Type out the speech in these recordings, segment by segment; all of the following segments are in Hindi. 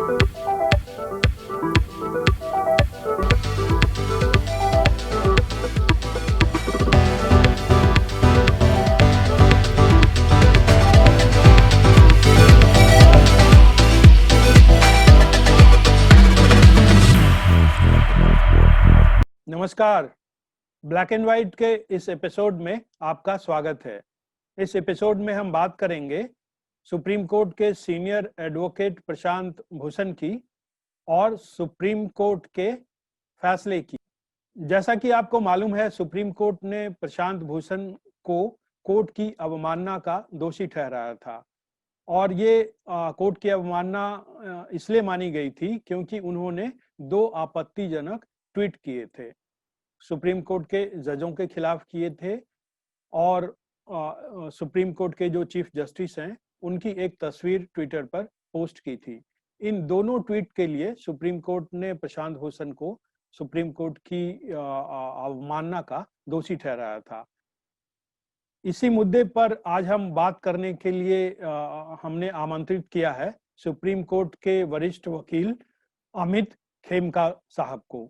नमस्कार। ब्लैक एंड व्हाइट के इस एपिसोड में आपका स्वागत है। इस एपिसोड में हम बात करेंगे सुप्रीम कोर्ट के सीनियर एडवोकेट प्रशांत भूषण की और सुप्रीम कोर्ट के फैसले की। जैसा कि आपको मालूम है, सुप्रीम कोर्ट ने प्रशांत भूषण को कोर्ट की अवमानना का दोषी ठहराया था और ये कोर्ट की अवमानना इसलिए मानी गई थी क्योंकि उन्होंने 2 आपत्तिजनक ट्वीट किए थे। सुप्रीम कोर्ट के जजों के खिलाफ किए थे और सुप्रीम कोर्ट के जो चीफ जस्टिस हैं उनकी एक तस्वीर ट्विटर पर पोस्ट की थी। इन दोनों ट्वीट के लिए सुप्रीम कोर्ट ने प्रशांत भूषण को सुप्रीम कोर्ट की अवमानना का दोषी ठहराया था। इसी मुद्दे पर आज हम बात करने के लिए हमने आमंत्रित किया है सुप्रीम कोर्ट के वरिष्ठ वकील अमित खेमका साहब को।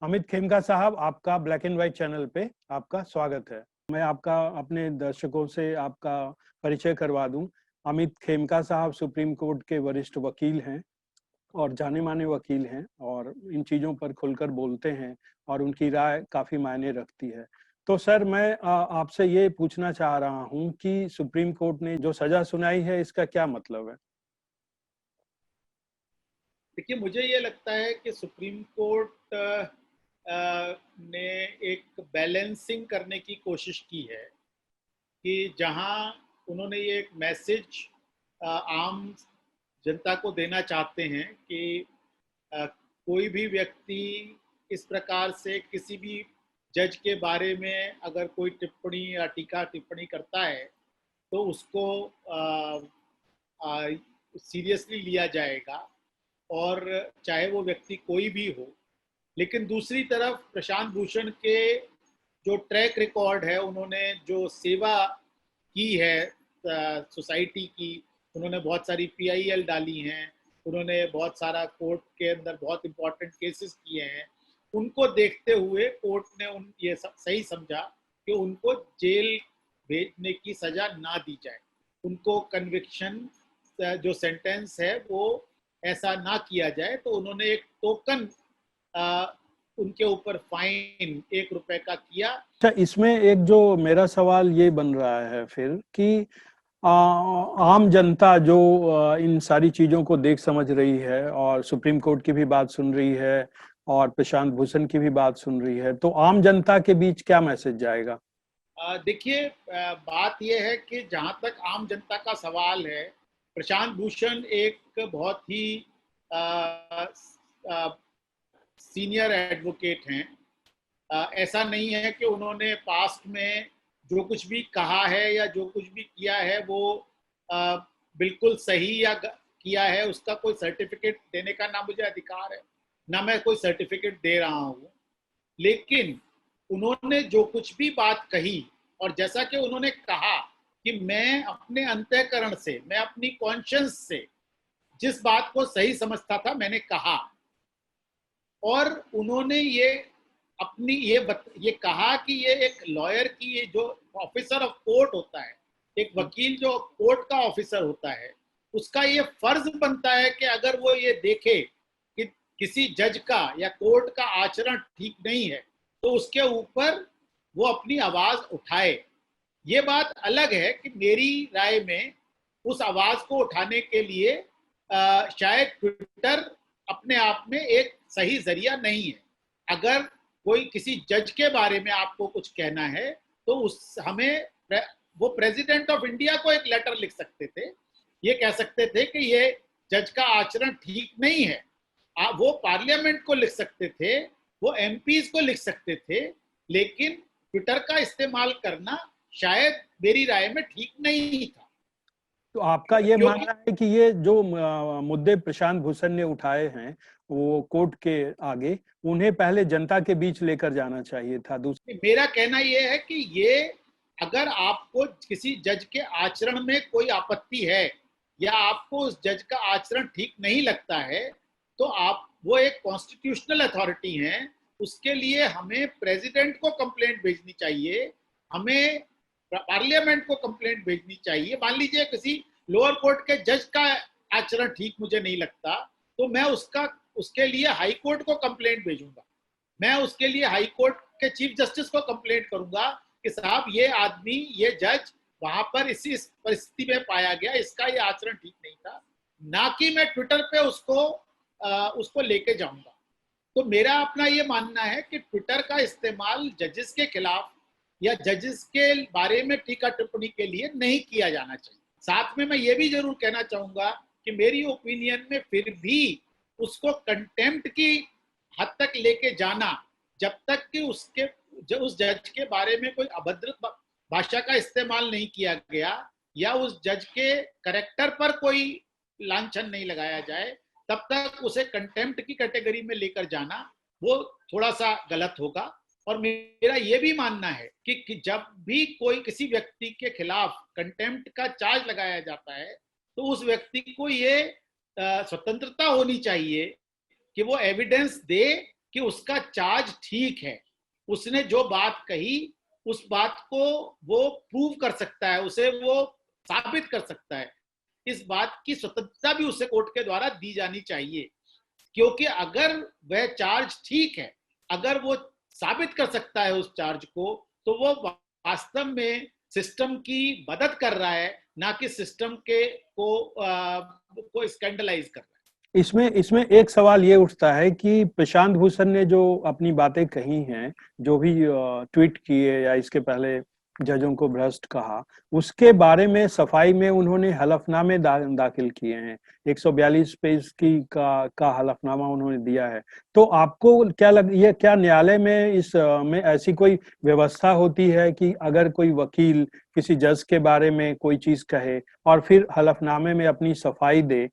अमित खेमका साहब, आपका ब्लैक एंड व्हाइट चैनल पे आपका स्वागत है। मैं आपका अपने दर्शकों से आपका परिचय करवा दूं। अमित खेमका साहब सुप्रीम कोर्ट के वरिष्ठ वकील हैं और जाने माने वकील हैं और इन चीज़ों पर खुलकर बोलते हैं और उनकी राय काफ़ी मायने रखती है। तो सर, मैं आपसे ये पूछना चाह रहा हूँ कि सुप्रीम कोर्ट ने जो सज़ा सुनाई है इसका क्या मतलब है? देखिए, मुझे ये लगता है कि सुप्रीम कोर्ट ने एक बैलेंसिंग करने की कोशिश की है कि जहां उन्होंने ये एक मैसेज आम जनता को देना चाहते हैं कि कोई भी व्यक्ति इस प्रकार से किसी भी जज के बारे में अगर कोई टिप्पणी या टीका टिप्पणी करता है तो उसको सीरियसली लिया जाएगा, और चाहे वो व्यक्ति कोई भी हो। लेकिन दूसरी तरफ प्रशांत भूषण के जो ट्रैक रिकॉर्ड है, उन्होंने जो सेवा की है सोसाइटी की, उन्होंने बहुत सारी PIL डाली हैं, उन्होंने बहुत सारा कोर्ट के अंदर बहुत इंपॉर्टेंट केसेस किए हैं, उनको देखते हुए कोर्ट ने ये सही समझा कि उनको जेल भेजने की सजा ना दी जाए, उनको कन्विक्शन जो सेंटेंस है वो ऐसा ना किया जाए। तो उन्होंने एक टोकन उनके ऊपर फाइन ₹1 का किया। अच्छा, इसमें एक जो मेरा सवाल ये बन रहा है फिर कि आम जनता जो इन सारी चीजों को देख समझ रही है और सुप्रीम कोर्ट की भी बात सुन रही है और प्रशांत भूषण की भी बात सुन रही है, तो आम जनता के बीच क्या मैसेज जाएगा? देखिए, बात यह है कि जहां तक आम जनता का सवाल है, प्रशांत भूषण एक बहुत ही सीनियर एडवोकेट हैं। ऐसा नहीं है कि उन्होंने पास्ट में जो कुछ भी कहा है या जो कुछ भी किया है वो बिल्कुल सही या किया है, उसका कोई सर्टिफिकेट देने का ना मुझे अधिकार है, ना मैं कोई सर्टिफिकेट दे रहा हूँ। लेकिन उन्होंने जो कुछ भी बात कही, और जैसा कि उन्होंने कहा कि मैं अपने अंतःकरण से, मैं अपनी कॉन्शियंस से जिस बात को सही समझता था मैंने कहा, और उन्होंने ये अपनी ये कहा कि ये एक लॉयर की, ये जो ऑफिसर ऑफ कोर्ट होता है, एक वकील जो कोर्ट का ऑफिसर होता है, उसका ये फर्ज बनता है कि अगर वो ये देखे कि किसी जज का या कोर्ट का आचरण ठीक नहीं है तो उसके ऊपर वो अपनी आवाज उठाए। ये बात अलग है कि मेरी राय में उस आवाज को उठाने के लिए शायद ट्विटर अपने आप में एक सही जरिया नहीं है। अगर कोई किसी जज के बारे में आपको कुछ कहना है तो वो प्रेसिडेंट ऑफ इंडिया को एक लेटर लिख सकते थे, ये कह सकते थे कि ये जज का आचरण ठीक नहीं है। वो पार्लियामेंट को लिख सकते थे, वो MPs को लिख सकते थे, लेकिन ट्विटर का इस्तेमाल करना शायद मेरी राय में ठीक नहीं था। तो आपका ये मानना है कि ये जो मुद्दे प्रशांत भूषण ने उठाए हैं वो कोर्ट के आगे, उन्हें पहले जनता के बीच लेकर जाना चाहिए था? मेरा कहना यह है कि ये, अगर आपको किसी जज के आचरण में कोई आपत्ति है या आपको उस जज का आचरण ठीक नहीं लगता है, तो आप, वो एक कॉन्स्टिट्यूशनल अथॉरिटी हैं, उसके लिए हमें प्रेसिडेंट को कंप्लेंट भेजनी चाहिए, हमें पार्लियामेंट को कंप्लेंट भेजनी चाहिए। मान लीजिए किसी लोअर कोर्ट के जज का आचरण ठीक मुझे नहीं लगता, तो मैं उसके लिए हाई कोर्ट को कंप्लेंट भेजूंगा, मैं उसके लिए हाई कोर्ट के चीफ जस्टिस को कंप्लेंट करूंगा कि साहब ये आदमी, ये जज वहां पर इसी परिस्थिति में पाया गया, इसका ये आचरण ठीक नहीं था, ना कि मैं ट्विटर पे उसको लेके जाऊंगा। तो मेरा अपना ये मानना है कि ट्विटर का इस्तेमाल जजेस के खिलाफ या जजेस के बारे में टीका टिप्पणी के लिए नहीं किया जाना चाहिए। साथ में मैं ये भी जरूर कहना चाहूंगा कि मेरी ओपिनियन में फिर भी उसको कंटेम्प्ट की हद तक लेके जाना, जब तक कि उस जज के बारे में कोई अभद्र भाषा का इस्तेमाल नहीं किया गया या उस जज के करेक्टर पर कोई लांछन नहीं लगाया जाए, तब तक उसे कंटेम्प्ट की कैटेगरी में लेकर जाना वो थोड़ा सा गलत होगा। और मेरा ये भी मानना है कि जब भी कोई किसी व्यक्ति के खिलाफ कंटेम्प्ट का चार्ज लगाया जाता है, तो उस व्यक्ति को ये स्वतंत्रता होनी चाहिए कि वो एविडेंस दे कि उसका चार्ज ठीक है, उसने जो बात कही उस बात को वो प्रूव कर सकता है, उसे वो साबित कर सकता है। इस बात की स्वतंत्रता भी उसे कोर्ट के द्वारा दी जानी चाहिए, क्योंकि अगर वह चार्ज ठीक है, अगर वो साबित कर सकता है उस चार्ज को, तो वो वास्तव में सिस्टम की मदद कर रहा है, ना कि सिस्टम को स्कैंडलाइज कर रहा है। इसमें एक सवाल ये उठता है कि प्रशांत भूषण ने जो अपनी बातें कही हैं, जो भी ट्वीट किए या इसके पहले जजों को भ्रष्ट कहा, उसके बारे में सफाई में उन्होंने हलफनामे दाखिल किए हैं। 142 पेज का हलफनामा उन्होंने दिया है। तो आपको क्या ये क्या न्यायालय में में ऐसी कोई व्यवस्था होती है कि अगर कोई वकील किसी जज के बारे में कोई चीज कहे और फिर हलफनामे में अपनी सफाई दे,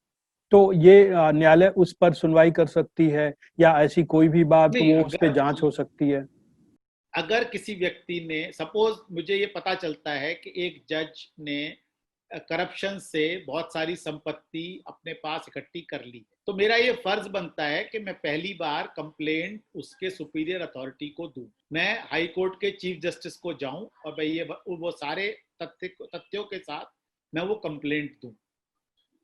तो ये न्यायालय उस पर सुनवाई कर सकती है, या ऐसी कोई भी बात नहीं, वो उस पर जांच हो सकती है? अगर किसी व्यक्ति ने, सपोज मुझे ये पता चलता है कि एक जज ने करप्शन से बहुत सारी संपत्ति अपने पास इकट्ठी कर ली, तो मेरा ये फर्ज बनता है कि मैं पहली बार कंप्लेंट उसके सुपीरियर अथॉरिटी को दूं, मैं हाई कोर्ट के चीफ जस्टिस को जाऊं और मैं वो सारे तथ्यों के साथ मैं वो कंप्लेंट दूं।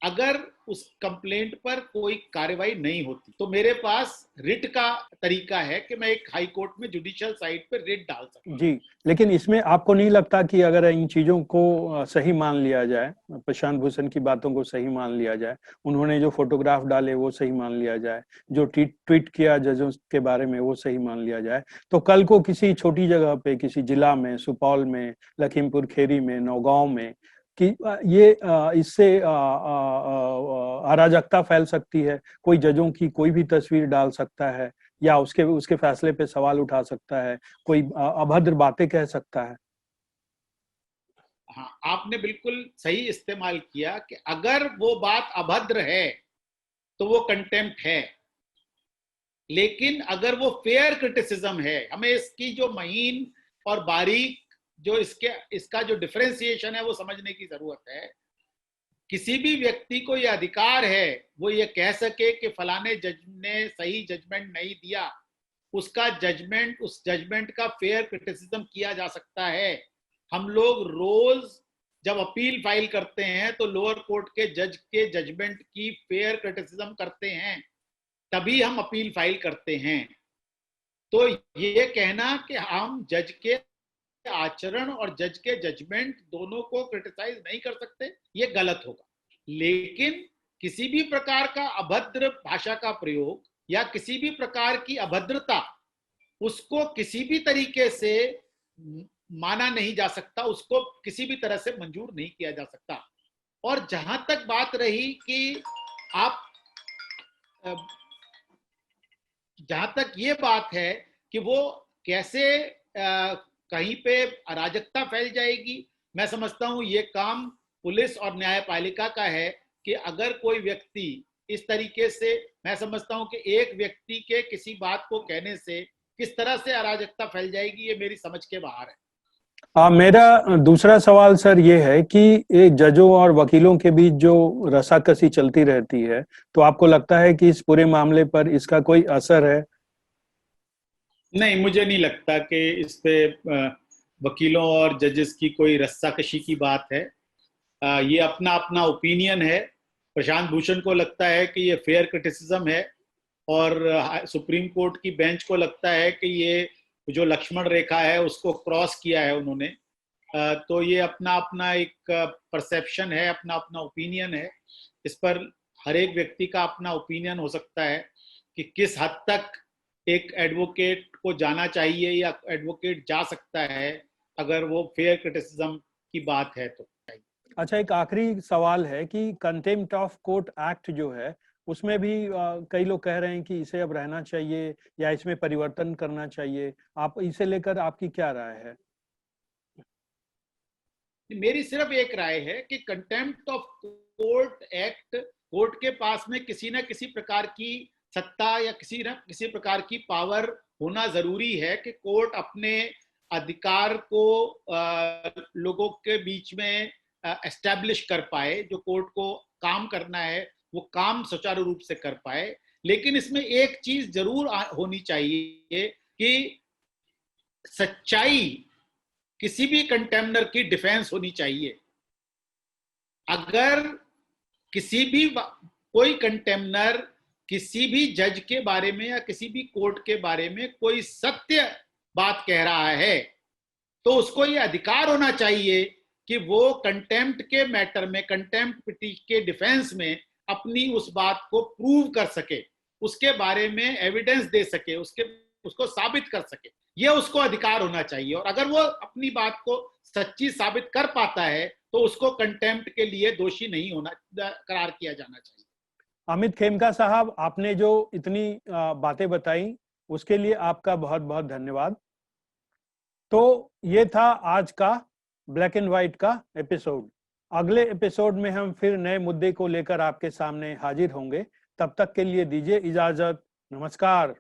अगर उस कंप्लेंट पर कोई कार्रवाई नहीं होती, तो मेरे पास रिट का तरीका है कि मैं एक हाई कोर्ट में जुडिशियल साइट पर रिट डाल सकता। जी, लेकिन इसमें आपको नहीं लगता कि अगर इन चीजों को सही मान लिया जाए, प्रशांत भूषण की बातों को सही मान लिया जाए, उन्होंने जो फोटोग्राफ डाले वो सही मान लिया जाए, जो ट्वीट किया जजों के बारे में वो सही मान लिया जाए, तो कल को किसी छोटी जगह पे, किसी जिला में, सुपौल में, लखीमपुर खीरी में, नौगांव में, कि ये इससे अराजकता फैल सकती है, कोई जजों की कोई भी तस्वीर डाल सकता है या उसके फैसले पे सवाल उठा सकता है, कोई अभद्र बातें कह सकता है। हाँ, आपने बिल्कुल सही इस्तेमाल किया कि अगर वो बात अभद्र है तो वो कंटेम्प्ट है, लेकिन अगर वो फेयर क्रिटिसिज्म है, हमें इसकी जो महीन और बारीक जो इसका जो डिफरेंशिएशन है वो समझने की जरूरत है। किसी भी व्यक्ति को यह अधिकार है वो ये कह सके कि फलाने जज ने सही जजमेंट नहीं दिया, उसका जजमेंट, उस जजमेंट का फेयर क्रिटिसिज्म किया जा सकता है। हम लोग रोज जब अपील फाइल करते हैं तो लोअर कोर्ट के जज के जजमेंट की फेयर क्रिटिसिज्म करते हैं, तभी हम अपील फाइल करते हैं। तो ये कहना कि हम जज के आचरण और जज के जजमेंट दोनों को क्रिटिसाइज नहीं कर सकते, ये गलत होगा। लेकिन किसी भी प्रकार का अभद्र भाषा का प्रयोग या किसी भी प्रकार की अभद्रता, उसको किसी भी तरीके से माना नहीं जा सकता, उसको किसी भी तरह से मंजूर नहीं किया जा सकता। और जहां तक बात रही कि आप, जहां तक ये बात है कि वो कैसे कहीं पे अराजकता फैल जाएगी, मैं समझता हूं ये काम पुलिस और न्यायपालिका का है कि अगर कोई व्यक्ति इस तरीके से, मैं समझता हूं कि एक व्यक्ति के किसी बात को कहने से किस तरह से अराजकता फैल जाएगी, ये मेरी समझ के बाहर है। मेरा दूसरा सवाल सर ये है कि ये जजों और वकीलों के बीच जो रसाकसी चलती रहती है, तो आपको लगता है कि इस पूरे मामले पर इसका कोई असर है? नहीं, मुझे नहीं लगता कि इस पे वकीलों और जजेस की कोई रस्साकशी की बात है। ये अपना अपना ओपिनियन है। प्रशांत भूषण को लगता है कि ये फेयर क्रिटिसिज्म है, और सुप्रीम कोर्ट की बेंच को लगता है कि ये जो लक्ष्मण रेखा है उसको क्रॉस किया है उन्होंने। तो ये अपना अपना एक परसेप्शन है, अपना अपना ओपिनियन है। इस पर हर एक व्यक्ति का अपना ओपिनियन हो सकता है कि किस हद तक एक एडवोकेट को जाना चाहिए या एडवोकेट जा सकता है अगर वो फेयर क्रिटिसिज्म की बात है तो। अच्छा, एक आखिरी सवाल है कि कंटेम्प्ट ऑफ कोर्ट एक्ट जो है, उसमें भी कई लोग कह रहे हैं कि इसे अब रहना चाहिए या इसमें परिवर्तन करना चाहिए। आप इसे लेकर आपकी क्या राय है? मेरी सिर्फ एक राय है कि contempt of court act, court के पास में किसी न किसी प्रकार की सत्ता या किसी न किसी प्रकार की पावर होना जरूरी है कि कोर्ट अपने अधिकार को लोगों के बीच में एस्टैब्लिश कर पाए। जो कोर्ट को काम करना है वो काम सुचारू रूप से कर पाए। लेकिन इसमें एक चीज जरूर होनी चाहिए कि सच्चाई, किसी भी कंटेम्नर की डिफेंस होनी चाहिए। अगर किसी भी कोई कंटेम्नर किसी भी जज के बारे में या किसी भी कोर्ट के बारे में कोई सत्य बात कह रहा है, तो उसको ये अधिकार होना चाहिए कि वो कंटेम्प्ट के मैटर में, कंटेम्प्ट पिटीशन के डिफेंस में अपनी उस बात को प्रूव कर सके, उसके बारे में एविडेंस दे सके, उसको साबित कर सके। यह उसको अधिकार होना चाहिए। और अगर वो अपनी बात को सच्ची साबित कर पाता है तो उसको कंटेम्प्ट के लिए दोषी नहीं होना करार किया जाना चाहिए। अमित खेमका साहब, आपने जो इतनी बातें बताई उसके लिए आपका बहुत बहुत धन्यवाद। तो ये था आज का ब्लैक एंड व्हाइट का एपिसोड। अगले एपिसोड में हम फिर नए मुद्दे को लेकर आपके सामने हाजिर होंगे। तब तक के लिए दीजिए इजाजत। नमस्कार।